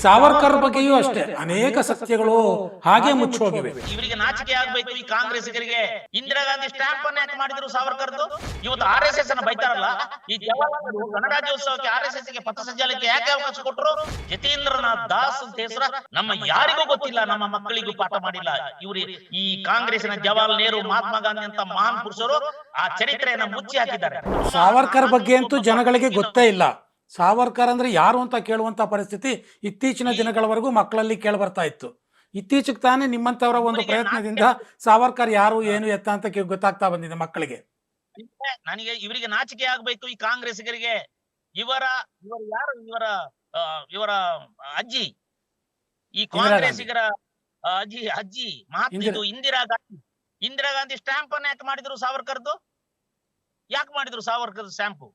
ಸಾವರ್ಕರ್ ಬಗ್ಗೆಯೂ ಅಷ್ಟೇ ಅನೇಕ ಸತ್ಯಗಳು ಹಾಗೆ ಮುಚ್ಚೋಗಿವೆ. ಇವರಿಗೆ ನಾಚಿಕೆ ಆಗ್ಬೇಕು ಈ ಕಾಂಗ್ರೆಸ್ಸಿಗರಿಗೆ. ಇಂದಿರಾ ಗಾಂಧಿ ಸ್ಟ್ಯಾಂಪ್ ಅನ್ನ ಯಾಕೆ ಮಾಡಿದ್ರು ಸಾವರ್ಕರ್ದು? ಇವತ್ತು RSS ಅನ್ನ ಬೈತಾರಲ್ಲ, ಈ ಜವಾಹರಲಾಲ್ ಗಣರಾಜ್ಯೋತ್ಸವಕ್ಕೆ RSS ಗೆ ಪಥಸಂಚಲನಕ್ಕೆ ಯಾಕೆ ಅವಕಾಶ ಕೊಟ್ಟರು? ಯತೀಂದ್ರನಾಥ್ ದಾಸ್ ಅಂತ ಹೆಸರ ನಮ್ಮ ಯಾರಿಗೂ ಗೊತ್ತಿಲ್ಲ, ನಮ್ಮ ಮಕ್ಕಳಿಗೂ ಪಾಠ ಮಾಡಿಲ್ಲ. ಇವರು ಈ ಕಾಂಗ್ರೆಸ್ಸಿನ ಜವಾಹರ್ಲಾಲ್ ನೆಹರು, ಮಹಾತ್ಮ ಗಾಂಧಿ ಅಂತ ಮಹಾನ್ ಪುರುಷರು ಆ ಚರಿತ್ರೆಯನ್ನ ಮುಚ್ಚಿ ಹಾಕಿದ್ದಾರೆ. ಸಾವರ್ಕರ್ ಬಗ್ಗೆ ಅಂತೂ ಜನಗಳಿಗೆ ಗೊತ್ತೇ ಇಲ್ಲ. ಸಾವರ್ಕರ್ ಅಂದ್ರೆ ಯಾರು ಅಂತ ಕೇಳುವಂತ ಪರಿಸ್ಥಿತಿ ಇತ್ತೀಚಿನ ದಿನಗಳವರೆಗೂ ಮಕ್ಕಳಲ್ಲಿ ಕೇಳಿ ಬರ್ತಾ ಇತ್ತು. ಇತ್ತೀಚೆಗೆ ತಾನೇ ನಿಮ್ಮಂತವರ ಒಂದು ಪ್ರಯತ್ನದಿಂದ ಸಾವರ್ಕರ್ ಯಾರು ಏನು ಎತ್ತ ಅಂತ ಗೊತ್ತಾಗ್ತಾ ಬಂದಿದೆ ಮಕ್ಕಳಿಗೆ. ನನಗೆ ಇವರಿಗೆ ನಾಚಿಕೆ ಆಗ್ಬೇಕು ಈ ಕಾಂಗ್ರೆಸ್ಸಿಗರಿಗೆ. ಇವರ ಯಾರು ಇವರ ಅಜ್ಜಿ, ಈ ಕಾಂಗ್ರೆಸ್ಸಿಗರ ಅಜ್ಜಿ ಮಹಾತ್ಮ ಇಂದಿರಾ ಗಾಂಧಿ ಸ್ಟ್ಯಾಂಪ್ ಅನ್ನ ಯಾಕೆ ಮಾಡಿದ್ರು ಸಾವರ್ಕರ್ದು? ಯಾಕೆ ಮಾಡಿದ್ರು ಸಾವರ್ಕರ್ ಸ್ಟ್ಯಾಂಪ್?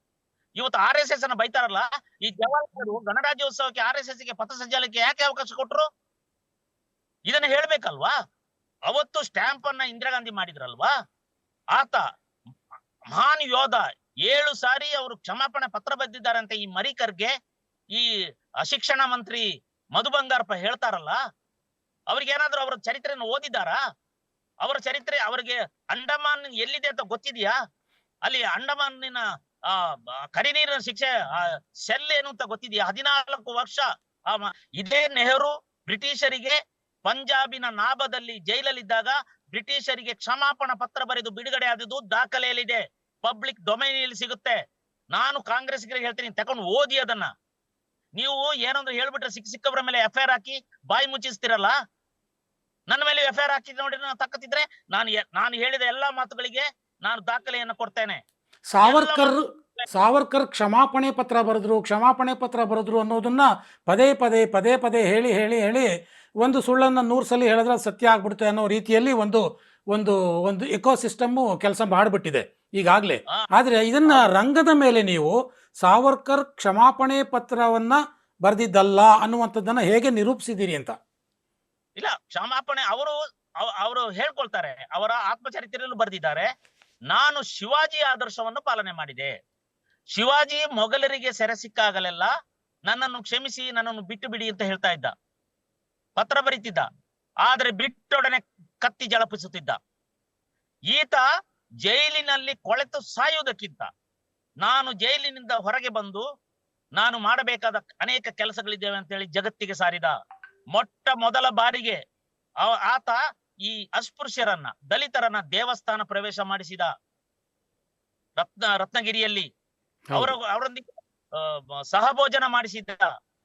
ಇವತ್ತು RSS ಅನ್ನ ಬೈತಾರಲ್ಲ, ಈ ಜವಾಹರಲಾಲ್ ಗಣರಾಜ್ಯೋತ್ಸವಕ್ಕೆ RSS ಗೆ ಪಥಸಂಚಲನಕ್ಕೆ ಯಾಕೆ ಅವಕಾಶ ಕೊಟ್ರು? ಇದನ್ನ ಹೇಳ್ಬೇಕಲ್ವಾ? ಅವತ್ತು ಸ್ಟ್ಯಾಂಪ್ ಅನ್ನ ಇಂದಿರಾ ಗಾಂಧಿ ಮಾಡಿದ್ರಲ್ವಾ? ಆತ ಮಹಾನ್ ಯೋಧ, 7 ಸಾರಿ ಅವರು ಕ್ಷಮಾಪಣೆ ಪತ್ರ ಬರೆದಿದ್ದಾರಂತೆ ಈ ಮರಿಕರ್ಗೆ. ಈ ಶಿಕ್ಷಣ ಮಂತ್ರಿ ಮಧು ಬಂಗಾರಪ್ಪ ಹೇಳ್ತಾರಲ್ಲ, ಅವ್ರಿಗೆ ಏನಾದ್ರು ಅವರ ಚರಿತ್ರೆಯನ್ನು ಓದಿದಾರಾ? ಅವರ ಚರಿತ್ರೆ ಅವರಿಗೆ ಅಂಡಮಾನ್ ಎಲ್ಲಿದೆ ಅಂತ ಗೊತ್ತಿದೆಯಾ? ಅಲ್ಲಿ ಅಂಡಮಾನಿನ ಕರಿನೀರಿನ ಶಿಕ್ಷೆ ಸೆಲ್ ಏನು ಅಂತ ಗೊತ್ತಿದೆಯಾ? 14 ವರ್ಷ ಇದೇ ನೆಹರು ಬ್ರಿಟಿಷರಿಗೆ ಪಂಜಾಬಿನ ನಾಬದಲ್ಲಿ ಜೈಲಲ್ಲಿದ್ದಾಗ ಬ್ರಿಟಿಷರಿಗೆ ಕ್ಷಮಾಪಣಾ ಪತ್ರ ಬರೆದು ಬಿಡುಗಡೆ ಆದದ್ದು ದಾಖಲೆಯಲ್ಲಿದೆ, ಪಬ್ಲಿಕ್ ಡೊಮೈನಿಯಲ್ಲಿ ಸಿಗುತ್ತೆ. ನಾನು ಕಾಂಗ್ರೆಸ್ಗೆ ಹೇಳ್ತೀನಿ, ತಕೊಂಡು ಓದಿ ಅದನ್ನ. ನೀವು ಏನಂದ್ರೆ ಹೇಳ್ಬಿಟ್ರೆ ಸಿಕ್ಕವರ ಮೇಲೆ FIR ಹಾಕಿ ಬಾಯಿ ಮುಚ್ಚಿಸ್ತಿರಲ್ಲ, ನನ್ನ ಮೇಲೆ FIR ಹಾಕಿ ನೋಡಿ, ನಾನು ತಕ್ಕತಿದ್ರೆ ನಾನು ಹೇಳಿದ ಎಲ್ಲಾ ಮಾತುಗಳಿಗೆ ನಾನು ದಾಖಲೆಯನ್ನು ಕೊಡ್ತೇನೆ. ಸಾವರ್ಕರ್ ಕ್ಷಮಾಪಣೆ ಪತ್ರ ಬರೆದ್ರು ಅನ್ನೋದನ್ನ ಪದೇ ಪದೇ ಹೇಳಿ ಒಂದು ಸುಳ್ಳನ್ನು 100 ಸಲ ಹೇಳಿದ್ರೆ ಸತ್ಯ ಆಗ್ಬಿಡುತ್ತೆ ಅನ್ನೋ ರೀತಿಯಲ್ಲಿ ಒಂದು ಎಕೋಸಿಸ್ಟಮ್ ಕೆಲಸ ಮಾಡಿಬಿಟ್ಟಿದೆ ಈಗಾಗಲೇ. ಆದ್ರೆ ಇದನ್ನ ರಂಗದ ಮೇಲೆ ನೀವು ಸಾವರ್ಕರ್ ಕ್ಷಮಾಪಣೆ ಪತ್ರವನ್ನ ಬರೆದಿದ್ದಲ್ಲ ಅನ್ನುವಂಥದ್ದನ್ನ ಹೇಗೆ ನಿರೂಪಿಸಿದ್ದೀರಿ ಅಂತ? ಇಲ್ಲ, ಕ್ಷಮಾಪಣೆ ಅವರು ಹೇಳ್ಕೊಳ್ತಾರೆ, ಅವರ ಆತ್ಮಚರಿತ್ರೆಯಲ್ಲೂ ಬರೆದಿದ್ದಾರೆ. ನಾನು ಶಿವಾಜಿ ಆದರ್ಶವನ್ನು ಪಾಲನೆ ಮಾಡಿದೆ. ಶಿವಾಜಿ ಮೊಘಲರಿಗೆ ಸೆರೆ ಸಿಕ್ಕಾಗಲೆಲ್ಲ ನನ್ನನ್ನು ಕ್ಷಮಿಸಿ, ನನ್ನನ್ನು ಬಿಟ್ಟು ಬಿಡಿ ಅಂತ ಹೇಳ್ತಾ ಇದ್ದ, ಪತ್ರ ಬರೀತಿದ್ದ. ಆದ್ರೆ ಬಿಟ್ಟೊಡನೆ ಕತ್ತಿ ಜಳಪಿಸುತ್ತಿದ್ದ. ಈತ ಜೈಲಿನಲ್ಲಿ ಕೊಳೆತು ಸಾಯುವುದಕ್ಕಿಂತ ನಾನು ಜೈಲಿನಿಂದ ಹೊರಗೆ ಬಂದು ನಾನು ಮಾಡಬೇಕಾದ ಅನೇಕ ಕೆಲಸಗಳಿದ್ದೇವೆ ಅಂತ ಹೇಳಿ ಜಗತ್ತಿಗೆ ಸಾರಿದ. ಮೊಟ್ಟ ಮೊದಲ ಬಾರಿಗೆ ಆತ ಈ ಅಸ್ಪೃಶ್ಯರನ್ನ, ದಲಿತರನ್ನ ದೇವಸ್ಥಾನ ಪ್ರವೇಶ ಮಾಡಿಸಿದ. ರತ್ನಗಿರಿಯಲ್ಲಿ ಅವರೊಂದಿಗೆ ಸಹಭೋಜನ ಮಾಡಿಸಿದ್ದ.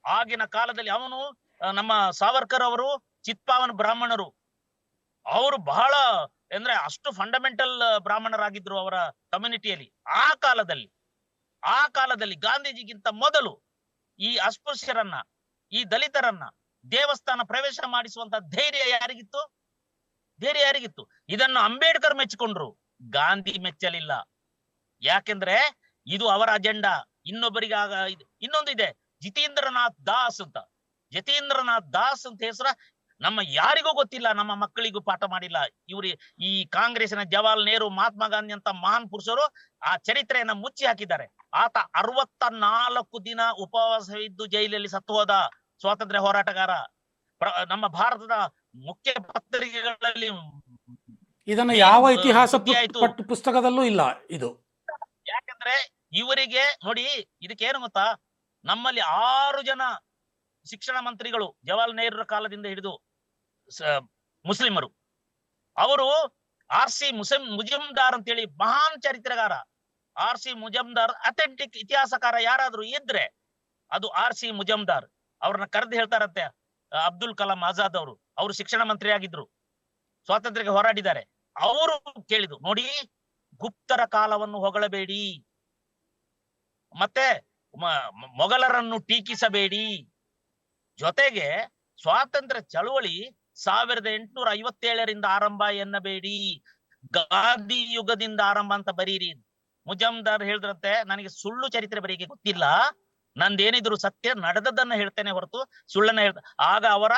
ಆಗಿನ ಕಾಲದಲ್ಲಿ ಅವನು, ನಮ್ಮ ಸಾವರ್ಕರ್ ಅವರು ಚಿತ್ಪಾವನ ಬ್ರಾಹ್ಮಣರು. ಅವರು ಬಹಳ ಅಂದ್ರೆ ಅಷ್ಟು ಫಂಡಮೆಂಟಲ್ ಬ್ರಾಹ್ಮಣರಾಗಿದ್ರು ಅವರ ಕಮ್ಯುನಿಟಿಯಲ್ಲಿ. ಆ ಕಾಲದಲ್ಲಿ ಗಾಂಧೀಜಿಗಿಂತ ಮೊದಲು ಈ ಅಸ್ಪೃಶ್ಯರನ್ನ, ಈ ದಲಿತರನ್ನ ದೇವಸ್ಥಾನ ಪ್ರವೇಶ ಮಾಡಿಸುವಂತ ಧೈರ್ಯ ಯಾರಿಗಿತ್ತು? ಇದನ್ನು ಅಂಬೇಡ್ಕರ್ ಮೆಚ್ಚಿಕೊಂಡ್ರು, ಗಾಂಧಿ ಮೆಚ್ಚಲಿಲ್ಲ. ಯಾಕೆಂದ್ರೆ ಇದು ಅವರ ಅಜೆಂಡಾ. ಇನ್ನೊಂದು ಇದೆ, ಜತೀಂದ್ರನಾಥ್ ದಾಸ್ ಅಂತ ಹೆಸರ ನಮ್ಮ ಯಾರಿಗೂ ಗೊತ್ತಿಲ್ಲ, ನಮ್ಮ ಮಕ್ಕಳಿಗೂ ಪಾಠ ಮಾಡಿಲ್ಲ. ಇವರು ಈ ಕಾಂಗ್ರೆಸ್ಸಿನ ಜವಾಹರ್ಲಾಲ್ ನೆಹರು, ಮಹಾತ್ಮ ಗಾಂಧಿ ಅಂತ ಮಹಾನ್ ಪುರುಷರು ಆ ಚರಿತ್ರೆಯನ್ನ ಮುಚ್ಚಿ ಹಾಕಿದ್ದಾರೆ. ಆತ 64 ದಿನ ಉಪವಾಸವಿದ್ದು ಜೈಲಲ್ಲಿ ಸತ್ತು ಹೋದ ಸ್ವಾತಂತ್ರ್ಯ ಹೋರಾಟಗಾರ. ನಮ್ಮ ಭಾರತದ ಮುಖ್ಯ ಪತ್ರಿಕೆಗಳಲ್ಲಿ ಇದನ್ನು ಯಾವ ಇತಿಹಾಸ ಪುಸ್ತಕದಲ್ಲೂ ಇಲ್ಲ ಇದು. ಯಾಕಂದ್ರೆ ಇವರಿಗೆ ನೋಡಿ, ಇದಕ್ಕೇನು ಗೊತ್ತಾ, ನಮ್ಮಲ್ಲಿ 6 ಜನ ಶಿಕ್ಷಣ ಮಂತ್ರಿಗಳು ಜವಾಹರ್ಲಾಲ್ ನೆಹರು ಕಾಲದಿಂದ ಹಿಡಿದು ಮುಸ್ಲಿಮರು. ಅವರು RC ಮುಜುಮ್ದಾರ್ ಅಂತೇಳಿ ಮಹಾನ್ ಚರಿತ್ರೆಗಾರ. RC ಮುಜುಮ್ದಾರ್ ಅಥೆಂಟಿಕ್ ಇತಿಹಾಸಕಾರ ಯಾರಾದ್ರೂ ಇದ್ರೆ ಅದು RC ಮುಜುಮ್ದಾರ್. ಅವ್ರನ್ನ ಕರೆದು ಹೇಳ್ತಾರಂತೆ, ಅಬ್ದುಲ್ ಕಲಾಂ ಆಜಾದ್ ಅವರು ಶಿಕ್ಷಣ ಮಂತ್ರಿ ಆಗಿದ್ರು, ಸ್ವಾತಂತ್ರ್ಯಕ್ಕೆ ಹೋರಾಡಿದ್ದಾರೆ. ಅವರು ಕೇಳಿದ್ರು, ನೋಡಿ, ಗುಪ್ತರ ಕಾಲವನ್ನು ಹೊಗಳಬೇಡಿ, ಮತ್ತೆ ಮೊಘಲರನ್ನು ಟೀಕಿಸಬೇಡಿ, ಜೊತೆಗೆ ಸ್ವಾತಂತ್ರ್ಯ ಚಳವಳಿ 1857ರಿಂದ ಆರಂಭ ಎನ್ನಬೇಡಿ, ಗಾಂಧಿ ಯುಗದಿಂದ ಆರಂಭ ಅಂತ ಬರೀರಿ. ಮುಜುಮ್ದಾರ್ ಹೇಳಿದ್ರಂತೆ, ನನಗೆ ಸುಳ್ಳು ಚರಿತ್ರೆ ಬರೀಗೆ ಗೊತ್ತಿಲ್ಲ, ನಂದೇನಿದ್ರು ಸತ್ಯ ನಡೆದದನ್ನ ಹೇಳ್ತೇನೆ ಹೊರತು ಸುಳ್ಳನ್ನ ಆಗ ಅವರ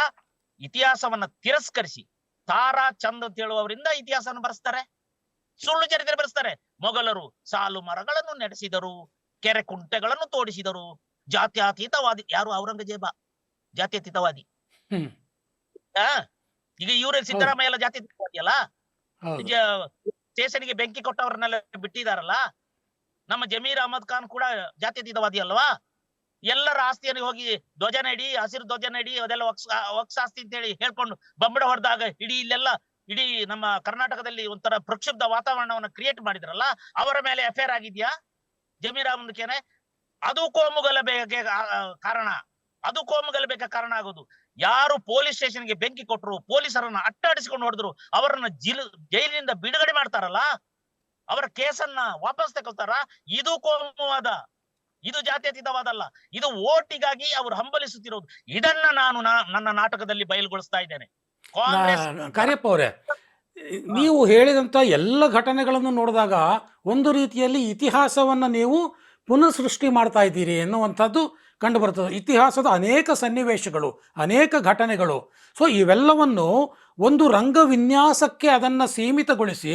ಇತಿಹಾಸವನ್ನ ತಿರಸ್ಕರಿಸಿ ತಾರಾ ಚಂದ್ ಅಂತ ಹೇಳುವವರಿಂದ ಇತಿಹಾಸವನ್ನು ಬರೆಸ್ತಾರೆ, ಸುಳ್ಳು ಚರಿತ್ರೆ ಬರೆಸ್ತಾರೆ. ಮೊಘಲರು ಸಾಲು ಮರಗಳನ್ನು ನಡೆಸಿದರು, ಕೆರೆ ಕುಂಟೆಗಳನ್ನು ತೋಡಿಸಿದರು, ಜಾತ್ಯತೀತವಾದಿ. ಯಾರು? ಔರಂಗಜೇಬ. ಜಾತ್ಯತೀತವಾದಿ. ಹ್ಮ್ ಆ ಈಗ ಇವ್ರ ಸಿದ್ದರಾಮಯ್ಯ ಎಲ್ಲ ಜಾತ್ಯತೀತವಾದಿ ಅಲ್ಲ. ಹೌದು ಸ್ಟೇಷನ್ಗೆ ಬೆಂಕಿ ಕೊಟ್ಟವ್ರನ್ನೆಲ್ಲ ಬಿಟ್ಟಿದಾರಲ್ಲ. ನಮ್ಮ ಜಮೀರ್ ಅಹಮದ್ ಖಾನ್ ಕೂಡ ಜಾತ್ಯತೀತವಾದಿ ಅಲ್ವಾ? ಎಲ್ಲರ ಆಸ್ತಿಯನ್ನು ಹೋಗಿ ಧ್ವಜ ನಡಿ, ಹಸಿರು ಧ್ವಜ ನಡಿ, ಅದೆಲ್ಲ ವಕ್ಸ್ ಆಸ್ತಿ ಅಂತ ಹೇಳಿ ಹೇಳ್ಕೊಂಡು ಬಂಬಡ ಹೊಡೆದಾಗ ಇಡೀ ನಮ್ಮ ಕರ್ನಾಟಕದಲ್ಲಿ ಒಂಥರ ಪ್ರಕ್ಷುಬ್ಧ ವಾತಾವರಣವನ್ನ ಕ್ರಿಯೇಟ್ ಮಾಡಿದ್ರಲ್ಲ. ಅವರ ಮೇಲೆ ಎಫ್ಐಆರ್ ಆಗಿದ್ಯಾ ಜಮೀರ್ ಅಹಮದ್ ಖಾನ್? ಅದು ಕೋಮುಗಲಭೆಗೆ ಕಾರಣ. ಅದು ಕೋಮುಗಲಭೆಗೆ ಕಾರಣ ಆಗೋದು. ಯಾರು ಪೊಲೀಸ್ ಸ್ಟೇಷನ್ಗೆ ಬೆಂಕಿ ಕೊಟ್ಟರು, ಪೊಲೀಸರನ್ನ ಅಟ್ಟಾಡಿಸಿಕೊಂಡು ಹೊಡೆದ್ರು, ಅವರನ್ನ ಜೈಲಿನಿಂದ ಬಿಡುಗಡೆ ಮಾಡ್ತಾರಲ್ಲ, ಅವರ ಕೇಸನ್ನ ವಾಪಸ್ ತಗೊಳ್ತಾರ. ಇದು ಕೋಮುವಾದ, ಇದು ಜಾತ್ಯತೀತವಾದಲ್ಲ. ಇದು ಓಟಿಗಾಗಿ ಅವರು ಹಂಬಲಿಸುತ್ತಿರುವುದು. ಇದನ್ನ ನಾನು ನನ್ನ ನಾಟಕದಲ್ಲಿ ಬಯಲುಗೊಳಿಸ್ತಾ ಇದ್ದೇನೆ. ಕಾಂಗ್ರೆಸ್ ಕಾರ್ಯಪ್ಪ ಅವರೇ, ನೀವು ಹೇಳಿದಂಥ ಎಲ್ಲ ಘಟನೆಗಳನ್ನು ನೋಡಿದಾಗ ಒಂದು ರೀತಿಯಲ್ಲಿ ಇತಿಹಾಸವನ್ನು ನೀವು ಪುನಃ ಸೃಷ್ಟಿ ಮಾಡ್ತಾ ಇದ್ದೀರಿ ಎನ್ನುವಂಥದ್ದು ಕಂಡು ಬರ್ತದೆ. ಇತಿಹಾಸದ ಅನೇಕ ಸನ್ನಿವೇಶಗಳು, ಅನೇಕ ಘಟನೆಗಳು. ಸೊ ಇವೆಲ್ಲವನ್ನು ಒಂದು ರಂಗ ವಿನ್ಯಾಸಕ್ಕೆ ಅದನ್ನು ಸೀಮಿತಗೊಳಿಸಿ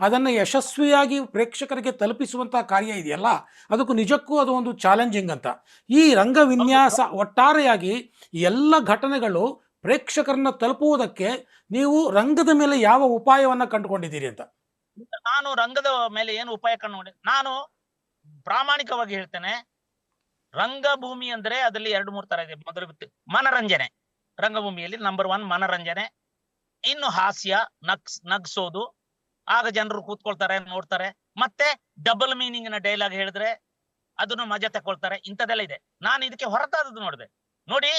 ಅದನ್ನು ಯಶಸ್ವಿಯಾಗಿ ಪ್ರೇಕ್ಷಕರಿಗೆ ತಲುಪಿಸುವಂಥ ಕಾರ್ಯ ಇದೆಯಲ್ಲ, ಅದಕ್ಕೂ ನಿಜಕ್ಕೂ ಅದು ಒಂದು ಚಾಲೆಂಜಿಂಗ್ ಅಂತ. ಈ ರಂಗ ವಿನ್ಯಾಸ ಒಟ್ಟಾರೆಯಾಗಿ ಎಲ್ಲ ಘಟನೆಗಳು ಪ್ರೇಕ್ಷಕರನ್ನ ತಲುಪುವುದಕ್ಕೆ ನೀವು ರಂಗದ ಮೇಲೆ ಯಾವ ಉಪಾಯವನ್ನು ಕಂಡುಕೊಂಡಿದ್ದೀರಿ ಅಂತ? ನಾನು ರಂಗದ ಮೇಲೆ ಏನು ಉಪಾಯ ಕಂಡುಕೊಂಡೆ, ನಾನು ಪ್ರಾಮಾಣಿಕವಾಗಿ ಹೇಳ್ತೇನೆ. ರಂಗಭೂಮಿ ಅಂದ್ರೆ ಅದರಲ್ಲಿ 2-3 ತರ ಇದೆ. ಮೊದಲು ಮನರಂಜನೆ, ರಂಗಭೂಮಿಯಲ್ಲಿ ನಂಬರ್ 1 ಮನರಂಜನೆ, ಇನ್ನು ಹಾಸ್ಯ, ನಗ್ಸೋದು, ಆಗ ಜನರು ಕೂತ್ಕೊಳ್ತಾರೆ, ನೋಡ್ತಾರೆ. ಮತ್ತೆ ಡಬಲ್ ಮೀನಿಂಗ್ ಡೈಲಾಗ್ ಹೇಳಿದ್ರೆ ಅದನ್ನು ಮಜಾ ತಕೊಳ್ತಾರೆ. ಇಂಥದ್ದೆಲ್ಲ ಇದೆ. ನಾನು ಇದಕ್ಕೆ ಹೊರತಾದದ್ದು ನೋಡಿದೆ. ನೋಡಿ,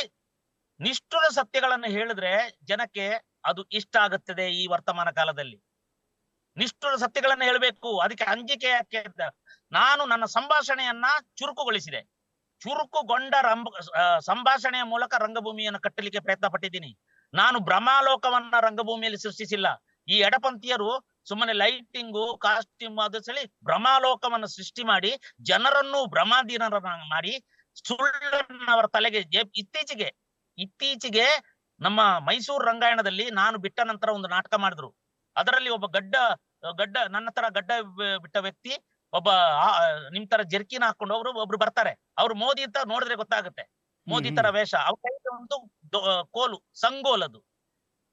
ನಿಷ್ಠುರ ಸತ್ಯಗಳನ್ನು ಹೇಳಿದ್ರೆ ಜನಕ್ಕೆ ಅದು ಇಷ್ಟ ಆಗುತ್ತದೆ. ಈ ವರ್ತಮಾನ ಕಾಲದಲ್ಲಿ ನಿಷ್ಠುರ ಸತ್ಯಗಳನ್ನು ಹೇಳಬೇಕು. ಅದಕ್ಕೆ ಅಂಜಿಕೆ ಯಾಕೆ? ನಾನು ನನ್ನ ಸಂಭಾಷಣೆಯನ್ನ ಚುರುಕುಗೊಳಿಸಿದೆ. ಚುರುಕುಗೊಂಡ ಸಂಭಾಷಣೆಯ ಮೂಲಕ ರಂಗಭೂಮಿಯನ್ನು ಕಟ್ಟಲಿಕ್ಕೆ ಪ್ರಯತ್ನ ಪಟ್ಟಿದ್ದೀನಿ. ನಾನು ಭ್ರಮಾಲೋಕವನ್ನ ರಂಗಭೂಮಿಯಲ್ಲಿ ಸೃಷ್ಟಿಸಿಲ್ಲ. ಈ ಎಡಪಂಥೀಯರು ಸುಮ್ಮನೆ ಲೈಟಿಂಗು, ಕಾಸ್ಟ್ಯೂಮ್ ಅದು ಹೇಳಿ ಭ್ರಮಾಲೋಕವನ್ನು ಸೃಷ್ಟಿ ಮಾಡಿ ಜನರನ್ನು ಭ್ರಮಾಧೀನರನ್ನ ಮಾಡಿ ಸುಳ್ಳನ್ನವರ ತಲೆಗೆ ಇತ್ತೀಚೆಗೆ ನಮ್ಮ ಮೈಸೂರು ರಂಗಾಯಣದಲ್ಲಿ ನಾನು ಬಿಟ್ಟ ನಂತರ ಒಂದು ನಾಟಕ ಮಾಡಿದ್ರು. ಅದರಲ್ಲಿ ಒಬ್ಬ ಗಡ್ಡ ನನ್ನ ತರ ಗಡ್ಡ ಬಿಟ್ಟ ವ್ಯಕ್ತಿ, ಒಬ್ಬ ನಿಮ್ ತರ ಜರ್ಕಿನ್ ಹಾಕೊಂಡು ಒಬ್ರು ಬರ್ತಾರೆ. ಅವ್ರು ಮೋದಿ ಅಂತ ನೋಡಿದ್ರೆ ಗೊತ್ತಾಗುತ್ತೆ. ಮೋದಿ ತರ ವೇಷ. ಅವ್ರ ಕೈಗೆ ಒಂದು ಕೋಲು, ಸಂಗೋಲದು.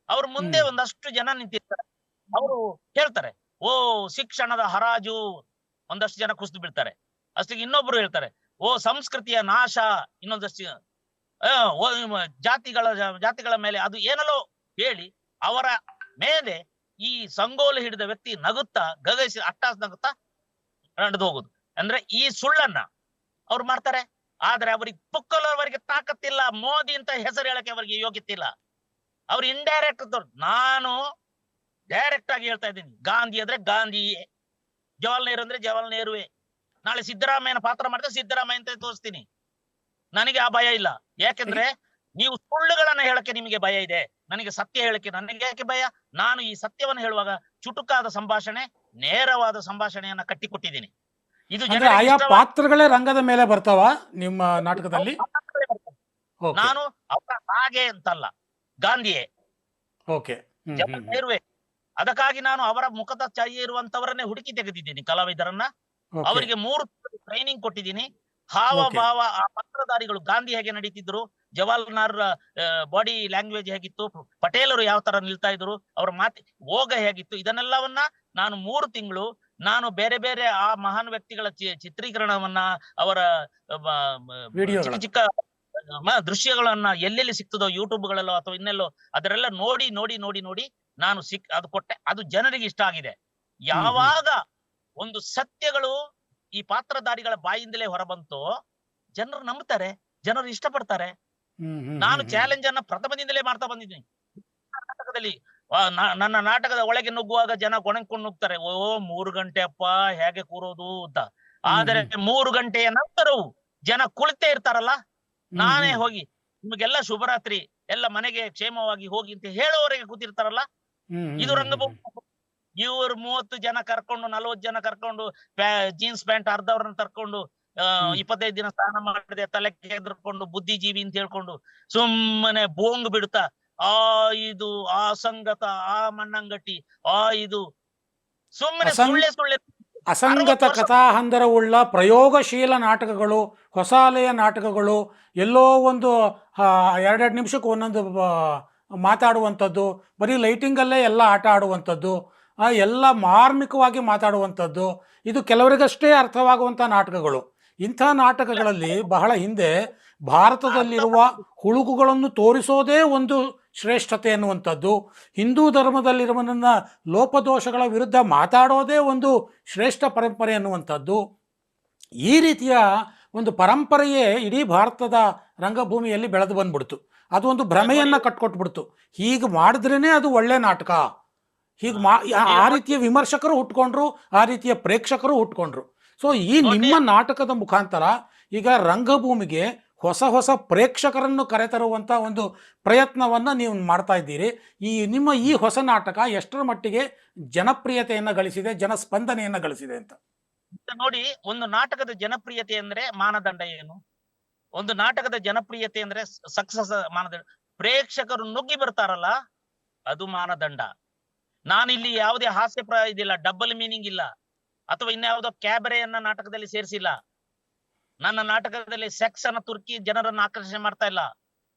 ಅವ್ರ ಮುಂದೆ ಒಂದಷ್ಟು ಜನ ನಿಂತಿರ್ತಾರೆ. ಅವರು ಹೇಳ್ತಾರೆ, ಓ ಶಿಕ್ಷಣದ ಹರಾಜು. ಒಂದಷ್ಟು ಜನ ಕುಸಿದು ಬೀಳ್ತಾರೆ. ಅಷ್ಟಿಗೆ ಇನ್ನೊಬ್ರು ಹೇಳ್ತಾರೆ, ಓ ಸಂಸ್ಕೃತಿಯ ನಾಶ. ಇನ್ನೊಂದಷ್ಟು ಜಾತಿಗಳ ಮೇಲೆ ಅದು ಏನಲ್ಲೋ ಹೇಳಿ ಅವರ ಮೇಲೆ ಈ ಸಂಗೋಲು ಹಿಡಿದ ವ್ಯಕ್ತಿ ನಗುತ್ತಾ ಗಗೈಸಿ ಅಟ್ಟಾಸ್ ನಗುತ್ತಾ ನಡೆದು ಹೋಗುದು. ಅಂದ್ರೆ ಈ ಸುಳ್ಳನ್ನ ಅವ್ರು ಮಾಡ್ತಾರೆ. ಆದ್ರೆ ಅವ್ರಿಗೆ ಪುಕ್ಕಲವರಿಗೆ ತಾಕತ್ತಿಲ್ಲ. ಮೋದಿ ಅಂತ ಹೆಸರು ಹೇಳಕ್ಕೆ ಅವರಿಗೆ ಯೋಗ್ಯತೆ ಇಲ್ಲ. ಅವ್ರು ಇಂಡೈರೆಕ್ಟ್. ನಾನು ಡೈರೆಕ್ಟ್ ಆಗಿ ಹೇಳ್ತಾ ಇದ್ದೀನಿ, ಗಾಂಧಿ ಅಂದ್ರೆ ಗಾಂಧಿಯೇ, ಜವಾಹರ್ಲಾಲ್ ನೆಹರು ಅಂದ್ರೆ ಜವಾಹರ್ಲಾಲ್ ನೆಹರುವೇ. ನಾಳೆ ಸಿದ್ದರಾಮಯ್ಯನ ಪಾತ್ರ ಮಾಡಿದ್ರೆ ಸಿದ್ದರಾಮಯ್ಯ ಅಂತ ತೋರಿಸ್ತೀನಿ. ನನಗೆ ಆ ಭಯ ಇಲ್ಲ. ಯಾಕೆಂದ್ರೆ ನೀವು ಸುಳ್ಳುಗಳನ್ನ ಹೇಳಕ್ಕೆ ನಿಮಗೆ ಭಯ ಇದೆ, ನನಗೆ ಸತ್ಯ ಹೇಳಕ್ಕೆ ನನಗೆ ಯಾಕೆ ಭಯ? ನಾನು ಈ ಸತ್ಯವನ್ನು ಹೇಳುವಾಗ ಚುಟುಕಾದ ಸಂಭಾಷಣೆ, ನೇರವಾದ ಸಂಭಾಷಣೆಯನ್ನ ಕಟ್ಟಿಕೊಟ್ಟಿದ್ದೀನಿ. ಇದು ಆಯಾ ಪಾತ್ರಗಳೇ ರಂಗದ ಮೇಲೆ ಬರ್ತಾವ ನಿಮ್ಮ ನಾಟಕದಲ್ಲಿ? ನಾನು ಅವರ ಹಾಗೆ ಅಂತಲ್ಲ, ಗಾಂಧಿಯೇ, ಜವಾಹರ್ಲಾಲ್ ನೆಹರುವೇ. ಅದಕ್ಕಾಗಿ ನಾನು ಅವರ ಮುಖದ ಛಾಯೆ ಇರುವಂತವರನ್ನೇ ಹುಡುಕಿ ತೆಗೆದಿದ್ದೀನಿ, ಕಲಾವಿದರನ್ನ. ಅವರಿಗೆ 3 ಟ್ರೈನಿಂಗ್ ಕೊಟ್ಟಿದ್ದೀನಿ. ಹಾವಭಾವ, ಆ ಪಾತ್ರಧಾರಿಗಳು ಗಾಂಧಿ ಹೇಗೆ ನಡೀತಿದ್ರು, ಜವಾಹರ್ಲಾಲ್ ಬಾಡಿ ಲ್ಯಾಂಗ್ವೇಜ್ ಹೇಗಿತ್ತು, ಪಟೇಲರು ಯಾವ ತರ ನಿಲ್ತಾ ಇದ್ರು, ಅವ್ರ ಹೋಗ ಹೇಗಿತ್ತು, ಇದನ್ನೆಲ್ಲವನ್ನ ನಾನು 3 ತಿಂಗಳು ನಾನು ಬೇರೆ ಬೇರೆ ಆ ಮಹಾನ್ ವ್ಯಕ್ತಿಗಳ ಚಿತ್ರೀಕರಣವನ್ನ, ಅವರ ಚಿಕ್ಕ ಚಿಕ್ಕ ದೃಶ್ಯಗಳನ್ನ ಎಲ್ಲೆಲ್ಲಿ ಸಿಗ್ತದೋ ಯೂಟ್ಯೂಬ್ಗಳಲ್ಲೋ ಅಥವಾ ಇನ್ನೆಲ್ಲೋ ಅದರೆಲ್ಲ ನೋಡಿ ನೋಡಿ ನೋಡಿ ನೋಡಿ ನಾನು ಅದು ಕೊಟ್ಟೆ. ಅದು ಜನರಿಗೆ ಇಷ್ಟ ಆಗಿದೆ. ಯಾವಾಗ ಒಂದು ಸತ್ಯಗಳು ಈ ಪಾತ್ರಧಾರಿಗಳ ಬಾಯಿಂದಲೇ ಹೊರಬಂತು, ಜನರು ನಂಬುತ್ತಾರೆ, ಜನರು ಇಷ್ಟಪಡ್ತಾರೆ. ನಾನು ಚಾಲೆಂಜ್ ಅನ್ನ ಪ್ರಥಮದಿಂದಲೇ ಮಾಡ್ತಾ ಬಂದಿದ್ದೀನಿ. ನಾಟಕದಲ್ಲಿ ನನ್ನ ನಾಟಕದ ಒಳಗೆ ನುಗ್ಗುವಾಗ ಜನ ಗೊಣಕೊಂಡು ನುಗ್ತಾರೆ, ಓ 3 ಗಂಟೆ ಅಪ್ಪ ಹೇಗೆ ಕೂರೋದು ಅಂತ. ಆದರೆ 3 ಗಂಟೆಯ ನಂತರವೂ ಜನ ಕುಳಿತೇ ಇರ್ತಾರಲ್ಲ, ನಾನೇ ಹೋಗಿ ನಿಮಗೆಲ್ಲ ಶುಭರಾತ್ರಿ, ಎಲ್ಲ ಮನೆಗೆ ಕ್ಷೇಮವಾಗಿ ಹೋಗಿ ಅಂತ ಹೇಳೋವರೆಗೆ ಕೂತಿರ್ತಾರಲ್ಲ, ಇದು ರಂಗಭೂಮಿ. ಇವ್ರು 30 ಜನ ಕರ್ಕೊಂಡು 40 ಜನ ಕರ್ಕೊಂಡು ಜೀನ್ಸ್ ಪ್ಯಾಂಟ್ ಅರ್ಧವ್ರನ್ನ ತರ್ಕೊಂಡು 25 ದಿನ ಸ್ನಾನ ಮಾಡಿದೆ ತಲೆ ಕೆದ್ರಕೊಂಡು ಬುದ್ಧಿಜೀವಿ ಅಂತ ಹೇಳ್ಕೊಂಡು ಸುಮ್ಮನೆ ಬೋಂಗ್ ಬಿಡ್ತಾ, ಇದು ಆ ಸಂಗತ, ಆ ಮಣ್ಣಂಗಟ್ಟಿ, ಇದು ಸುಮ್ಮನೆ ಸುಳ್ಳೆ ಅಸಂಗತ 60 ವರ್ಷ ಕಥಾಹಂದರವುಳ್ಳ ಪ್ರಯೋಗಶೀಲ ನಾಟಕಗಳು, ಹೊಸ ಅಲೆಯ ನಾಟಕಗಳು, ಎಲ್ಲೋ ಒಂದು ಎರಡೆರಡು ನಿಮಿಷಕ್ಕೆ ಒಂದೊಂದು ಮಾತಾಡುವಂಥದ್ದು, ಬರೀ ಲೈಟಿಂಗಲ್ಲೇ ಎಲ್ಲ ಆಟ ಆಡುವಂಥದ್ದು, ಎಲ್ಲ ಮಾರ್ಮಿಕವಾಗಿ ಮಾತಾಡುವಂಥದ್ದು, ಇದು ಕೆಲವರಿಗಷ್ಟೇ ಅರ್ಥವಾಗುವಂಥ ನಾಟಕಗಳು. ಇಂಥ ನಾಟಕಗಳಲ್ಲಿ ಬಹಳ ಹಿಂದೆ ಭಾರತದಲ್ಲಿರುವ ಹುಳುಕುಗಳನ್ನು ತೋರಿಸೋದೇ ಒಂದು ಶ್ರೇಷ್ಠತೆ ಎನ್ನುವಂಥದ್ದು, ಹಿಂದೂ ಧರ್ಮದಲ್ಲಿರುವನ್ನ ಲೋಪದೋಷಗಳ ವಿರುದ್ಧ ಮಾತಾಡೋದೇ ಒಂದು ಶ್ರೇಷ್ಠ ಪರಂಪರೆ ಎನ್ನುವಂಥದ್ದು, ಈ ರೀತಿಯ ಒಂದು ಪರಂಪರೆಯೇ ಇಡೀ ಭಾರತದ ರಂಗಭೂಮಿಯಲ್ಲಿ ಬೆಳೆದು ಬಂದ್ಬಿಡ್ತು. ಅದು ಒಂದು ಭ್ರಮೆಯನ್ನು ಕಟ್ಕೊಟ್ಬಿಡ್ತು. ಹೀಗೆ ಮಾಡಿದ್ರೇ ಅದು ಒಳ್ಳೆ ನಾಟಕ, ಹೀಗೆ ಆ ರೀತಿಯ ವಿಮರ್ಶಕರು ಹುಟ್ಕೊಂಡ್ರು, ಆ ರೀತಿಯ ಪ್ರೇಕ್ಷಕರು ಹುಟ್ಕೊಂಡ್ರು. ಸೊ ಈ ನಿಮ್ಮ ನಾಟಕದ ಮುಖಾಂತರ ಈಗ ರಂಗಭೂಮಿಗೆ ಹೊಸ ಹೊಸ ಪ್ರೇಕ್ಷಕರನ್ನು ಕರೆತರುವಂಥ ಒಂದು ಪ್ರಯತ್ನವನ್ನು ನೀವು ಮಾಡ್ತಾ ಇದ್ದೀರಿ. ನಿಮ್ಮ ಈ ಹೊಸ ನಾಟಕ ಎಷ್ಟರ ಮಟ್ಟಿಗೆ ಜನಪ್ರಿಯತೆಯನ್ನು ಗಳಿಸಿದೆ, ಜನಸ್ಪಂದನೆಯನ್ನು ಗಳಿಸಿದೆ ಅಂತ ನೋಡಿ. ಒಂದು ನಾಟಕದ ಜನಪ್ರಿಯತೆ ಅಂದ್ರೆ ಮಾನದಂಡ ಏನು? ಒಂದು ನಾಟಕದ ಜನಪ್ರಿಯತೆ ಅಂದ್ರೆ ಸಕ್ಸಸ್ ಮಾನದಂಡ, ಪ್ರೇಕ್ಷಕರು ನುಗ್ಗಿ ಬರ್ತಾರಲ್ಲ ಅದು ಮಾನದಂಡ. ನಾನಿಲ್ಲಿ ಯಾವುದೇ ಹಾಸ್ಯ ಇದಿಲ್ಲ, ಡಬಲ್ ಮೀನಿಂಗ್ ಇಲ್ಲ, ಅಥವಾ ಇನ್ಯಾವುದೋ ಕ್ಯಾಬರೆಯನ್ನ ನಾಟಕದಲ್ಲಿ ಸೇರಿಸಿಲ್ಲ. ನನ್ನ ನಾಟಕದಲ್ಲಿ ಸೆಕ್ಸ್ ಅನ್ನ ತುರ್ಕಿ ಜನರನ್ನ ಆಕರ್ಷಣೆ ಮಾಡ್ತಾ ಇಲ್ಲ,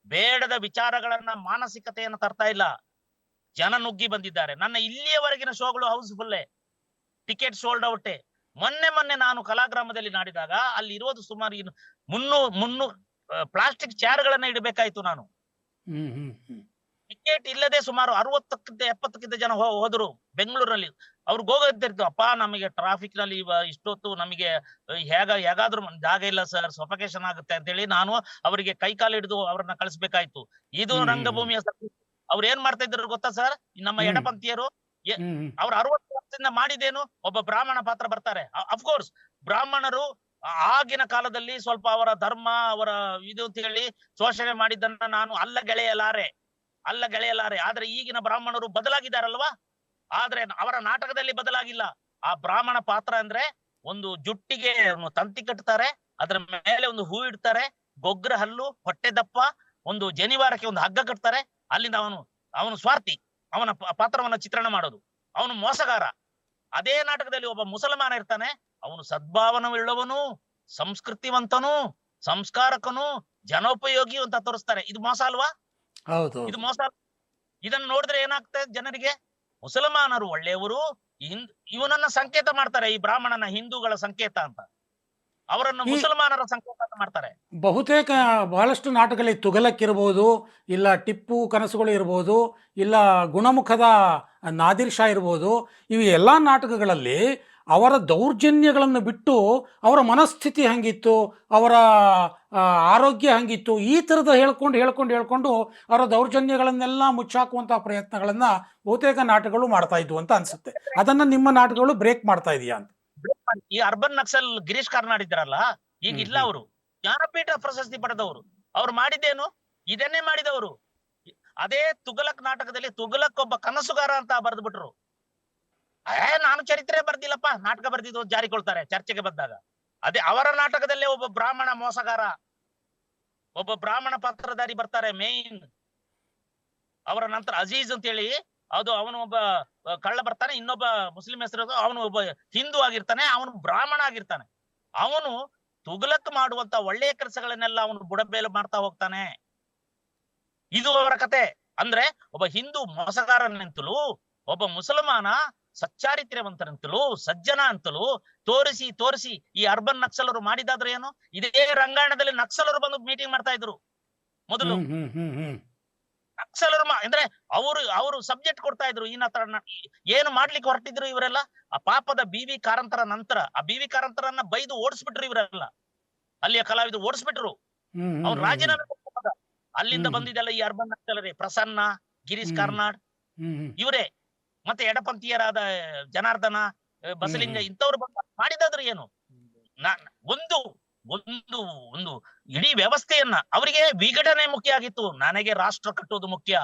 ಬೇಡದ ವಿಚಾರಗಳನ್ನ ಮಾನಸಿಕತೆಯನ್ನು ತರ್ತಾ ಇಲ್ಲ. ಜನ ನುಗ್ಗಿ ಬಂದಿದ್ದಾರೆ. ನನ್ನ ಇಲ್ಲಿಯವರೆಗಿನ ಶೋಗಳು ಹೌಸ್ಫುಲ್ಲೇ, ಟಿಕೆಟ್ ಸೋಲ್ಡ್ ಔಟೇ. ಮೊನ್ನೆ ನಾನು ಕಲಾಗ್ರಾಮದಲ್ಲಿ ನಾಡಿದಾಗ ಅಲ್ಲಿ ಇರೋದು ಸುಮಾರು 300 ಪ್ಲಾಸ್ಟಿಕ್ ಚೇರ್ಗಳನ್ನ ಇಡಬೇಕಾಯ್ತು ನಾನು. ಟಿಕೆಟ್ ಇಲ್ಲದೆ ಸುಮಾರು 60-70 ಜನ ಹೋದ್ರು ಬೆಂಗಳೂರಲ್ಲಿ. ಅವ್ರಿಗೆ ಹೋಗೋದಿರ್ತು, ಅಪ್ಪ ನಮಗೆ ಟ್ರಾಫಿಕ್ ನಲ್ಲಿ ಇಷ್ಟೊತ್ತು ನಮಗೆ ಹೇಗಾದ್ರೂ ಜಾಗ ಇಲ್ಲ ಸರ್, ಸಫಕೇಶನ್ ಆಗುತ್ತೆ ಅಂತ ಹೇಳಿ ನಾನು ಅವರಿಗೆ ಕೈಕಾಲು ಹಿಡಿದು ಅವ್ರನ್ನ ಕಳಿಸ್ಬೇಕಾಯ್ತು. ಇದು ರಂಗಭೂಮಿಯ ಅವ್ರು ಏನ್ ಮಾಡ್ತಾ ಇದ್ರು ಗೊತ್ತಾ ಸರ್? ನಮ್ಮ ಎಡಪಂಥೀಯರು ಅವ್ರ 60 ವರ್ಷದಿಂದ ಮಾಡಿದೇನು, ಒಬ್ಬ ಬ್ರಾಹ್ಮಣ ಪಾತ್ರ ಬರ್ತಾರೆ. ಅಫ್ಕೋರ್ಸ್ ಬ್ರಾಹ್ಮಣರು ಆಗಿನ ಕಾಲದಲ್ಲಿ ಸ್ವಲ್ಪ ಅವರ ಧರ್ಮ ಅವರ ಇದು ಅಂತ ಹೇಳಿ ಶೋಷಣೆ ಮಾಡಿದ್ದನ್ನ ನಾನು ಅಲ್ಲಗೆಳೆಯಲಾರೆ. ಆದ್ರೆ ಈಗಿನ ಬ್ರಾಹ್ಮಣರು ಬದಲಾಗಿದ್ದಾರಲ್ವಾ? ಆದ್ರೆ ಅವರ ನಾಟಕದಲ್ಲಿ ಬದಲಾಗಿಲ್ಲ. ಆ ಬ್ರಾಹ್ಮಣ ಪಾತ್ರ ಅಂದ್ರೆ ಒಂದು ಜುಟ್ಟಿಗೆ ತಂತಿ ಕಟ್ತಾರೆ, ಅದ್ರ ಮೇಲೆ ಒಂದು ಹೂ ಇಡ್ತಾರೆ, ಗೊಗ್ರ ಹಲ್ಲು, ಹೊಟ್ಟೆ ದಪ್ಪ, ಒಂದು ಜನಿವಾರಕ್ಕೆ ಒಂದು ಹಗ್ಗ ಕಟ್ತಾರೆ. ಅಲ್ಲಿಂದ ಅವನು ಸ್ವಾರ್ಥಿ, ಅವನ ಪಾತ್ರವನ್ನ ಚಿತ್ರಣ ಮಾಡೋದು, ಅವನು ಮೋಸಗಾರ. ಅದೇ ನಾಟಕದಲ್ಲಿ ಒಬ್ಬ ಮುಸಲ್ಮಾನ ಇರ್ತಾನೆ, ಅವನು ಸದ್ಭಾವನವುಳ್ಳವನು, ಸಂಸ್ಕೃತಿವಂತನು, ಸಂಸ್ಕಾರಕನು, ಜನೋಪಯೋಗಿ ಅಂತ ತೋರಿಸ್ತಾರೆ. ಇದು ಮೋಸ ಅಲ್ವಾ? ಹೌದು, ಇದು ಮೋಸ. ಇದನ್ನ ನೋಡಿದ್ರೆ ಏನಾಗ್ತದೆ ಜನರಿಗೆ? ಮುಸಲ್ಮಾನರು ಒಳ್ಳೆಯವರು, ಇವನನ್ನ ಸಂಕೇತ ಮಾಡ್ತಾರೆ, ಈ ಬ್ರಾಹ್ಮಣನ ಹಿಂದೂಗಳ ಸಂಕೇತ ಅಂತ, ಅವರನ್ನು ಮುಸಲ್ಮಾನರ ಸಂಕೇತ ಅಂತ ಮಾಡ್ತಾರೆ. ಬಹುತೇಕ ಬಹಳಷ್ಟು ನಾಟಕಗಳಲ್ಲಿ ತುಘಲಕ್ ಇರ್ಬೋದು, ಇಲ್ಲ ಟಿಪ್ಪು ಕನಸುಗಳು ಇರ್ಬೋದು, ಇಲ್ಲ ಗುಣಮುಖದ ನಾದಿರ್ ಶಾ ಇರ್ಬೋದು, ಇವು ಎಲ್ಲ ನಾಟಕಗಳಲ್ಲಿ ಅವರ ದೌರ್ಜನ್ಯಗಳನ್ನು ಬಿಟ್ಟು ಅವರ ಮನಸ್ಥಿತಿ ಹಂಗಿತ್ತು, ಅವರ ಆರೋಗ್ಯ ಹಂಗಿತ್ತು, ಈ ಥರದ ಹೇಳ್ಕೊಂಡು ಅವರ ದೌರ್ಜನ್ಯಗಳನ್ನೆಲ್ಲ ಮುಚ್ಚಾಕುವಂಥ ಪ್ರಯತ್ನಗಳನ್ನು ಬಹುತೇಕ ನಾಟಕಗಳು ಮಾಡ್ತಾ ಇದ್ವು ಅಂತ ಅನ್ಸುತ್ತೆ. ಅದನ್ನು ನಿಮ್ಮ ನಾಟಕಗಳು ಬ್ರೇಕ್ ಮಾಡ್ತಾ ಇದೆಯಾ ಅಂತ? ಈ ಅರ್ಬನ್ ನಕ್ಸಲ್ ಗಿರೀಶ್ ಕಾರ್ನಾಡ್ ಇದ್ದಾರಲ್ಲ, ಈಗ ಇಲ್ಲ, ಅವರು ಜ್ಞಾನಪೀಠ ಪ್ರಶಸ್ತಿ ಪಡೆದವರು. ಅವ್ರು ಮಾಡಿದ್ದೇನು? ಇದನ್ನೇ ಮಾಡಿದವರು. ಅದೇ ತುಘಲಕ್ ನಾಟಕದಲ್ಲಿ ತುಘಲಕ್ ಒಬ್ಬ ಕನಸುಗಾರ ಅಂತ ಬರೆದ್ಬಿಟ್ರು. ನಾನು ಚರಿತ್ರೆ ಬರ್ದಿಲ್ಲಪ್ಪ, ನಾಟಕ ಬರ್ದಿದ್ದು ಜಾರಿಕೊಳ್ತಾರೆ ಚರ್ಚೆಗೆ ಬಂದಾಗ. ಅದೇ ಅವರ ನಾಟಕದಲ್ಲೇ ಒಬ್ಬ ಬ್ರಾಹ್ಮಣ ಮೋಸಗಾರ, ಒಬ್ಬ ಬ್ರಾಹ್ಮಣ ಪಾತ್ರಧಾರಿ ಬರ್ತಾರೆ ಮೇನ್. ಅವರ ನಂತರ ಅಜೀಜ್ ಅಂತ ಹೇಳಿ, ಅದು ಅವನು ಒಬ್ಬ ಕಳ್ಳ ಬರ್ತಾನೆ, ಇನ್ನೊಬ್ಬ ಮುಸ್ಲಿಂ ಹೆಸರು, ಅವನು ಒಬ್ಬ ಹಿಂದೂ ಆಗಿರ್ತಾನೆ, ಅವನು ಬ್ರಾಹ್ಮಣ ಆಗಿರ್ತಾನೆ. ಅವನು ತುಘಲಕ್ ಮಾಡುವಂತ ಒಳ್ಳೆಯ ಕೆಲಸಗಳನ್ನೆಲ್ಲ ಅವನು ಬುಡಬೇಲು ಮಾಡ್ತಾ ಹೋಗ್ತಾನೆ. ಇದು ಅವರ ಕತೆ. ಅಂದ್ರೆ ಒಬ್ಬ ಹಿಂದೂ ಮೋಸಗಾರನಂತಲೂ, ಒಬ್ಬ ಮುಸಲ್ಮಾನ ಸಚ್ಚಾರಿತ್ರ್ಯವಂತರಂತಲೂ, ಸಜ್ಜನ ಅಂತಲೂ ತೋರಿಸಿ ಈ ಅರ್ಬನ್ ನಕ್ಸಲರು ಮಾಡಿದಾದ್ರೆ ಏನು? ಇದೇ ರಂಗಾಯಣದಲ್ಲಿ ನಕ್ಸಲರು ಬಂದು ಮೀಟಿಂಗ್ ಮಾಡ್ತಾ ಇದ್ರು ಮೊದಲು. ನಕ್ಸಲರು ಅಂದ್ರೆ ಅವರು ಸಬ್ಜೆಕ್ಟ್ ಕೊಡ್ತಾ ಇದ್ರು. ಏನು ಮಾಡ್ಲಿಕ್ಕೆ ಹೊರಟಿದ್ರು ಇವರೆಲ್ಲ? ಆ ಪಾಪದ BV ಕಾರಂತರ ನಂತರ ಆ BV ಕಾರಂತರನ್ನ ಬೈದು ಓಡಿಸ್ಬಿಟ್ರು ಇವರೆಲ್ಲ. ಅಲ್ಲಿಯ ಕಲಾವಿದರು ಓಡಿಸ್ಬಿಟ್ರು. ಅವ್ರು ರಾಜೀನಾಮೆ ಕೊಟ್ಟ ಅಲ್ಲಿಂದ ಬಂದಿದ್ದೆಲ್ಲ ಈ ಅರ್ಬನ್ ನಕ್ಸಲರೇ. ಪ್ರಸನ್ನ, ಗಿರೀಶ್ ಕಾರ್ನಾಡ್ ಇವರೇ, ಮತ್ತೆ ಎಡಪಂಥೀಯರಾದ ಜನಾರ್ದನ, ಬಸಲಿಂಗ, ಇಂಥವ್ರು ಬಂದ ಮಾಡಿದಾದ್ರು ಏನು? ಒಂದು ಒಂದು ಒಂದು ಇಡೀ ವ್ಯವಸ್ಥೆಯನ್ನ, ಅವರಿಗೆ ವಿಘಟನೆ ಮುಖ್ಯ ಆಗಿತ್ತು, ನನಗೆ ರಾಷ್ಟ್ರ ಕಟ್ಟುವುದು ಮುಖ್ಯ.